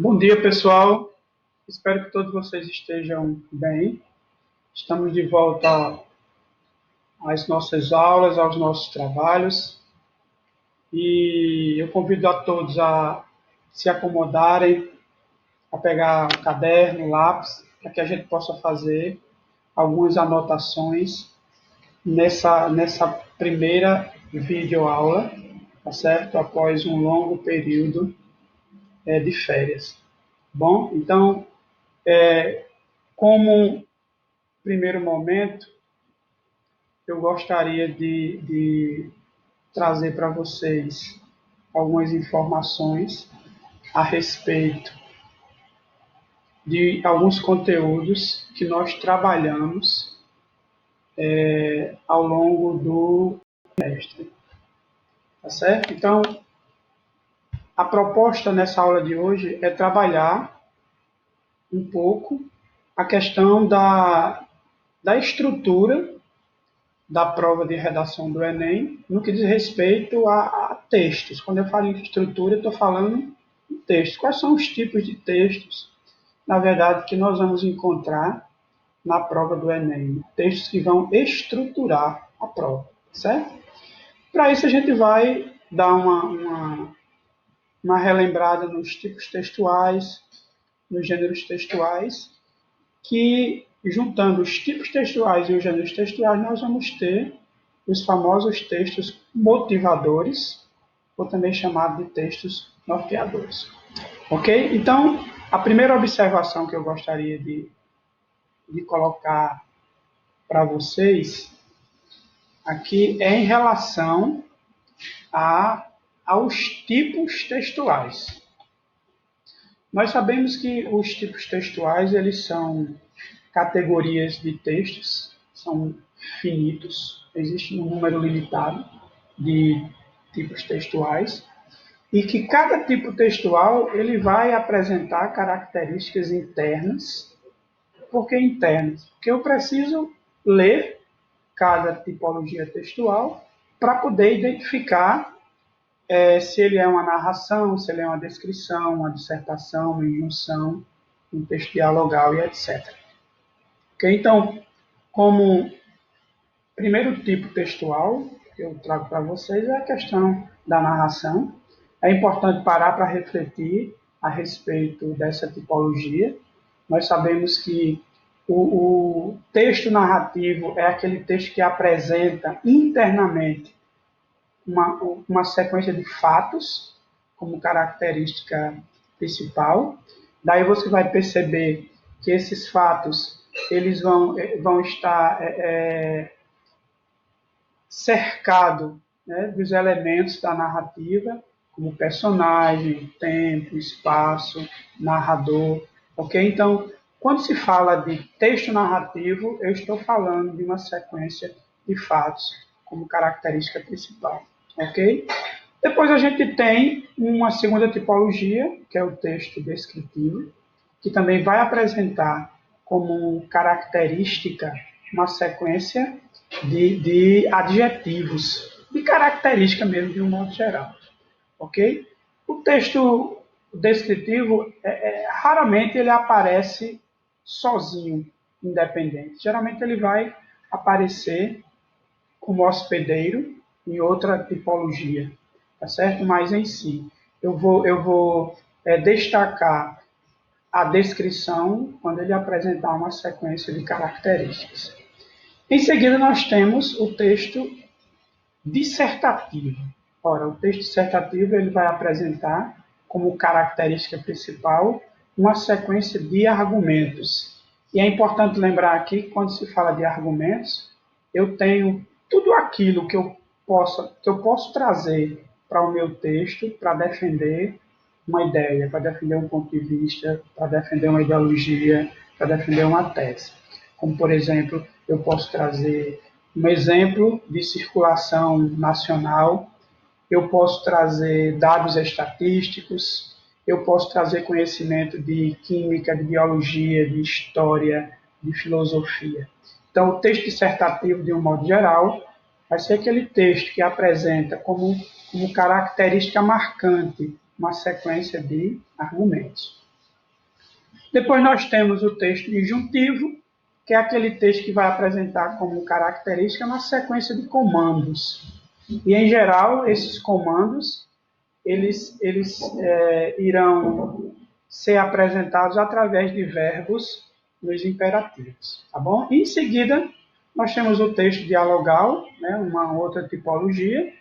Bom dia, pessoal. Espero que todos vocês estejam bem. Estamos de volta às nossas aulas, aos nossos trabalhos. E eu convido a todos a se acomodarem, a pegar um caderno, lápis, para que a gente possa fazer algumas anotações nessa primeira videoaula, tá certo? Após um longo período de férias. Bom, então, como primeiro momento, eu gostaria de trazer para vocês algumas informações a respeito de alguns conteúdos que nós trabalhamos ao longo do semestre, tá certo? Então, a proposta nessa aula de hoje é trabalhar um pouco a questão da estrutura da prova de redação do Enem, no que diz respeito a textos. Quando eu falo em estrutura, eu estou falando de textos. Quais são os tipos de textos, na verdade, que nós vamos encontrar na prova do Enem? Textos que vão estruturar a prova, certo? Para isso, a gente vai dar uma relembrada nos tipos textuais, nos gêneros textuais, que, juntando os tipos textuais e os gêneros textuais, nós vamos ter os famosos textos motivadores, ou também chamado de textos norteadores. Ok? Então, a primeira observação que eu gostaria de colocar para vocês aqui é em relação aos tipos textuais. Nós sabemos que os tipos textuais, eles são categorias de textos, são finitos, existe um número limitado de tipos textuais, e que cada tipo textual ele vai apresentar características internas. Por que internas? Porque eu preciso ler cada tipologia textual para poder identificar se ele é uma narração, se ele é uma descrição, uma dissertação, uma injunção, um texto dialogal e etc. Okay? Então, como primeiro tipo textual que eu trago para vocês é a questão da narração. É importante parar para refletir a respeito dessa tipologia. Nós sabemos que o texto narrativo é aquele texto que apresenta internamente uma sequência de fatos como característica principal. Daí você vai perceber que esses fatos eles vão estar cercados, né, dos elementos da narrativa, como personagem, tempo, espaço, narrador. Ok? Então, quando se fala de texto narrativo, eu estou falando de uma sequência de fatos como característica principal. Ok? Depois a gente tem uma segunda tipologia, que é o texto descritivo, que também vai apresentar como característica uma sequência de adjetivos, de característica mesmo, de um modo geral. Ok? O texto descritivo, raramente ele aparece sozinho, independente. Geralmente ele vai aparecer como hospedeiro em outra tipologia, tá certo? Mas em si, eu vou destacar a descrição quando ele apresentar uma sequência de características. Em seguida, nós temos o texto dissertativo. Ora, o texto dissertativo ele vai apresentar como característica principal uma sequência de argumentos. E é importante lembrar aqui que quando se fala de argumentos, eu tenho tudo aquilo que eu posso trazer para o meu texto para defender uma ideia, para defender um ponto de vista, para defender uma ideologia, para defender uma tese. Como, por exemplo, eu posso trazer um exemplo de circulação nacional, eu posso trazer dados estatísticos, eu posso trazer conhecimento de química, de biologia, de história, de filosofia. Então, o texto dissertativo, de um modo geral, vai ser aquele texto que apresenta como característica marcante uma sequência de argumentos. Depois nós temos o texto injuntivo, que é aquele texto que vai apresentar como característica uma sequência de comandos. E, em geral, esses comandos eles irão ser apresentados através de verbos nos imperativos, tá bom? E, em seguida, nós temos o texto dialogal, né, uma outra tipologia,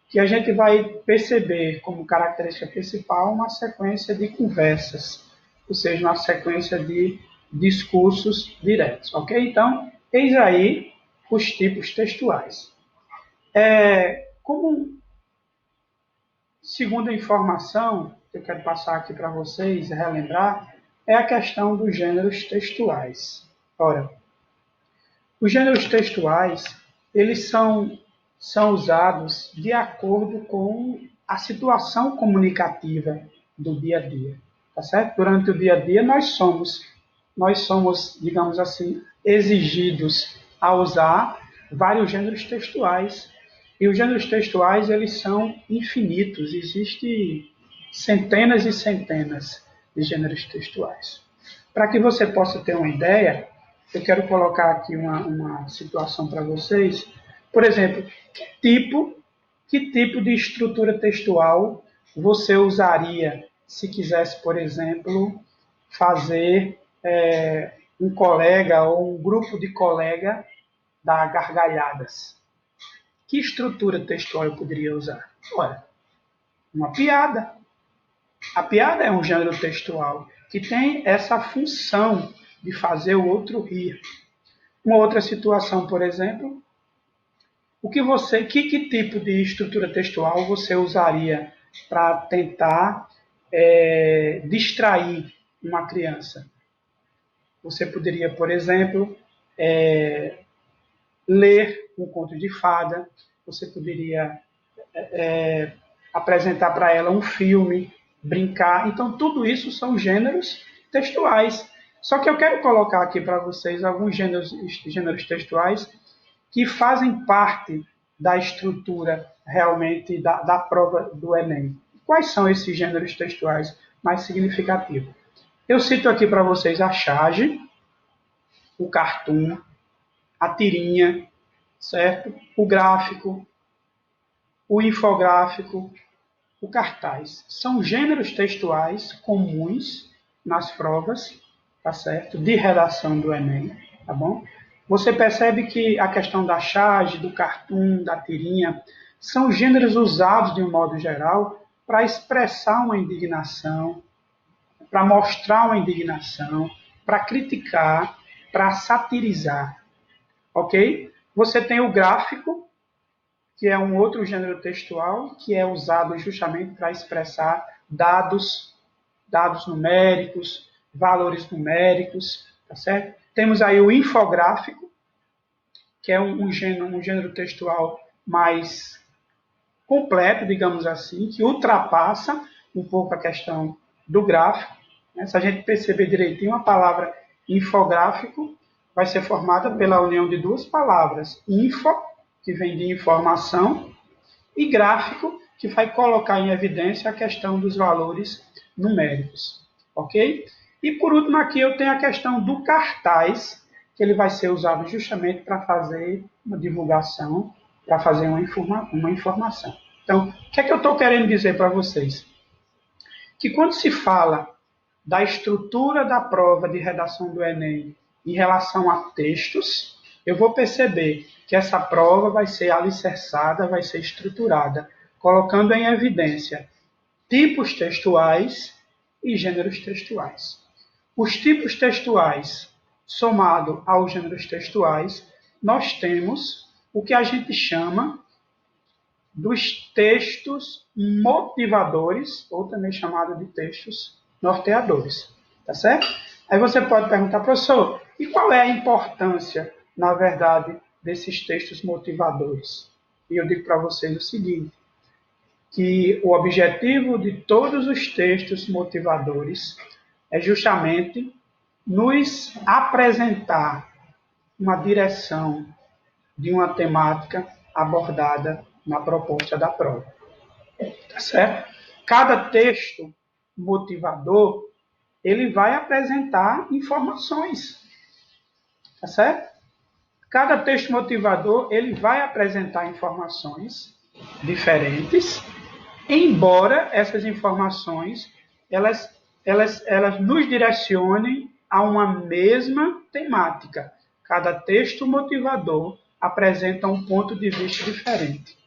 que a gente vai perceber como característica principal uma sequência de conversas, ou seja, uma sequência de discursos diretos, ok? Então, eis aí os tipos textuais. Como segunda informação que eu quero passar aqui para vocês e relembrar é a questão dos gêneros textuais. Ora, os gêneros textuais, eles são usados de acordo com a situação comunicativa do dia a dia, tá certo? Durante o dia a dia nós somos, digamos assim, exigidos a usar vários gêneros textuais. E os gêneros textuais, eles são infinitos, existem centenas e centenas de gêneros textuais. Para que você possa ter uma ideia, eu quero colocar aqui uma situação para vocês. Por exemplo, que tipo de estrutura textual você usaria se quisesse, por exemplo, fazer um colega ou um grupo de colega dar gargalhadas? Que estrutura textual eu poderia usar? Olha, uma piada. A piada é um gênero textual que tem essa função de fazer o outro rir. Uma outra situação, por exemplo, que tipo de estrutura textual você usaria para tentar distrair uma criança? Você poderia, por exemplo, ler um conto de fada, você poderia apresentar para ela um filme, brincar. Então, tudo isso são gêneros textuais. Só que eu quero colocar aqui para vocês alguns gêneros textuais que fazem parte da estrutura realmente da prova do Enem. Quais são esses gêneros textuais mais significativos? Eu cito aqui para vocês a charge, o cartoon, a tirinha, certo? O gráfico, o infográfico, o cartaz. São gêneros textuais comuns nas provas, tá certo? De redação do Enem, tá bom? Você percebe que a questão da charge, do cartoon, da tirinha, são gêneros usados de um modo geral para expressar uma indignação, para mostrar uma indignação, para criticar, para satirizar, ok? Você tem o gráfico, que é um outro gênero textual, que é usado justamente para expressar dados numéricos, valores numéricos, tá certo? Temos aí o infográfico, que é um gênero textual mais completo, digamos assim, que ultrapassa um pouco a questão do gráfico. Né? Se a gente perceber direitinho, a palavra infográfico vai ser formada pela união de duas palavras, info, que vem de informação, e gráfico, que vai colocar em evidência a questão dos valores numéricos. Ok? E por último aqui eu tenho a questão do cartaz, que ele vai ser usado justamente para fazer uma divulgação, para fazer uma informação. Então, o que é que eu estou querendo dizer para vocês? Que quando se fala da estrutura da prova de redação do Enem em relação a textos, eu vou perceber que essa prova vai ser alicerçada, vai ser estruturada, colocando em evidência tipos textuais e gêneros textuais. Os tipos textuais, somado aos gêneros textuais, nós temos o que a gente chama dos textos motivadores, ou também chamado de textos norteadores. Tá certo? Aí você pode perguntar, professor, e qual é a importância, na verdade, desses textos motivadores? E eu digo para vocês o seguinte, que o objetivo de todos os textos motivadores é justamente nos apresentar uma direção de uma temática abordada na proposta da prova. Tá certo? Cada texto motivador, ele vai apresentar informações, tá certo? Cada texto motivador, ele vai apresentar informações diferentes, embora essas informações, elas nos direcionem a uma mesma temática. Cada texto motivador apresenta um ponto de vista diferente,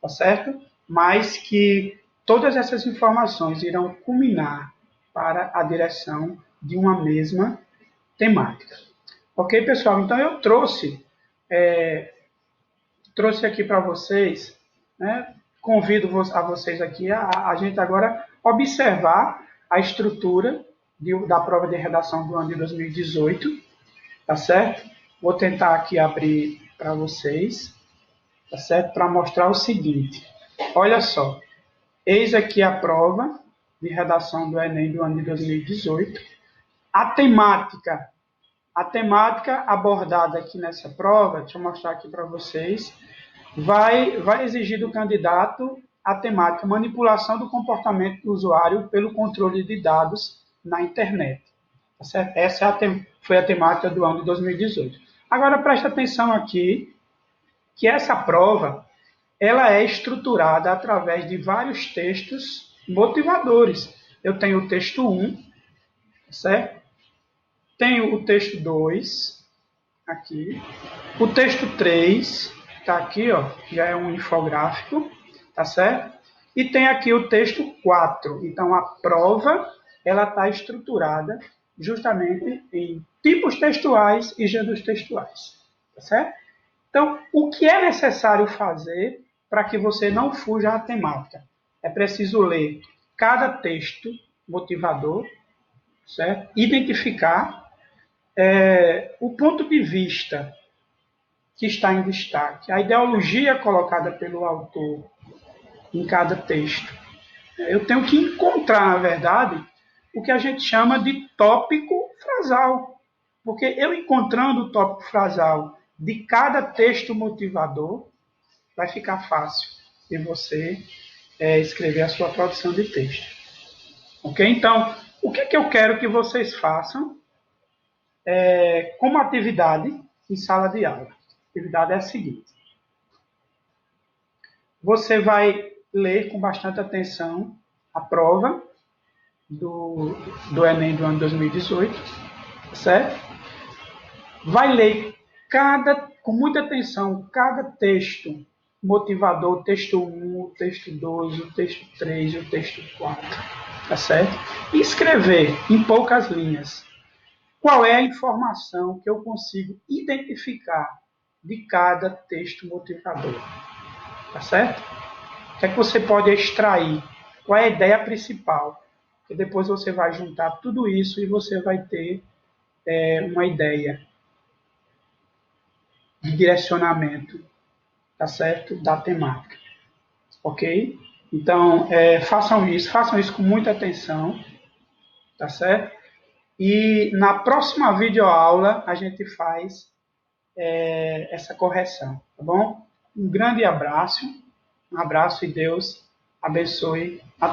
tá certo? Mas que todas essas informações irão culminar para a direção de uma mesma temática. Ok, pessoal? Então eu trouxe aqui para vocês, né? Convido a vocês aqui a gente agora observar a estrutura da prova de redação do ano de 2018, tá certo? Vou tentar aqui abrir para vocês, tá certo? Para mostrar o seguinte. Olha só, eis aqui a prova de redação do Enem do ano de 2018. A temática abordada aqui nessa prova, deixa eu mostrar aqui para vocês, vai exigir do candidato a temática manipulação do comportamento do usuário pelo controle de dados na internet. Tá certo? Essa foi a temática do ano de 2018. Agora preste atenção aqui que essa prova ela é estruturada através de vários textos motivadores. Eu tenho o texto 1, certo? Tenho o texto 2, aqui. O texto 3, está aqui, ó, já é um infográfico, tá certo? E tem aqui o texto 4. Então, a prova ela está estruturada justamente em tipos textuais e gêneros textuais, tá certo? Então, o que é necessário fazer para que você não fuja à temática? É preciso ler cada texto motivador, certo? Identificar o ponto de vista que está em destaque, a ideologia colocada pelo autor em cada texto. Eu tenho que encontrar, na verdade, o que a gente chama de tópico frasal. Porque eu encontrando o tópico frasal de cada texto motivador, vai ficar fácil de você escrever a sua produção de texto. Ok? Então, o que eu quero que vocês façam como atividade em sala de aula? A atividade é a seguinte. Você vai ler com bastante atenção a prova do Enem do ano 2018, certo? Vai ler com muita atenção cada texto motivador, o texto 1, o texto 2, o texto 3 e o texto 4, tá certo? E escrever em poucas linhas qual é a informação que eu consigo identificar de cada texto motivador, tá certo? O que é que você pode extrair? Qual é a ideia principal? E depois você vai juntar tudo isso e você vai ter uma ideia de direcionamento, tá certo? Da temática, ok? Então, façam isso com muita atenção, tá certo? E na próxima videoaula a gente faz essa correção, tá bom? Um grande abraço, e Deus abençoe a